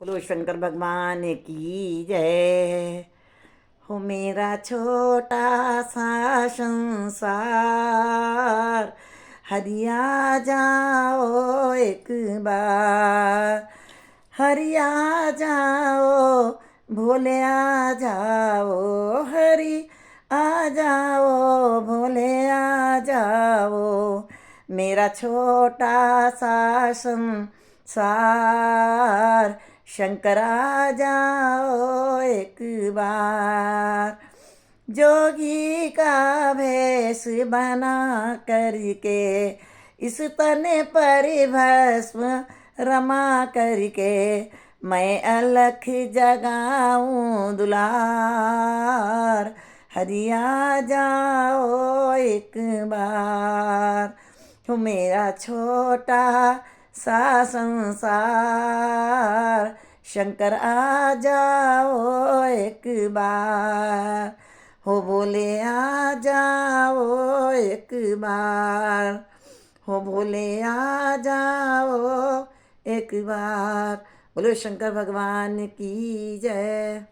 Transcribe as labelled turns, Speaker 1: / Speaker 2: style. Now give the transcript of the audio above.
Speaker 1: बोलो शंकर भगवान की जय। हो मेरा छोटा सा संसार, हरिया जाओ एक बार, हरिया जाओ, भोले आ जाओ, हरि आ जाओ, भोले आ जाओ। मेरा छोटा सा संसार, शंकर आ जाओ एक बार। जोगी का भेष बना करके, इस तने पर भस्म रमा करके, मैं अलख जगाऊं दुलार, हरिया जाओ एक बार। हो मेरा छोटा सा संसार, शंकर आ जाओ एक बार, हो भोले आ जाओ एक बार, हो भोले आ जाओ एक बार। बोलो शंकर भगवान की जय।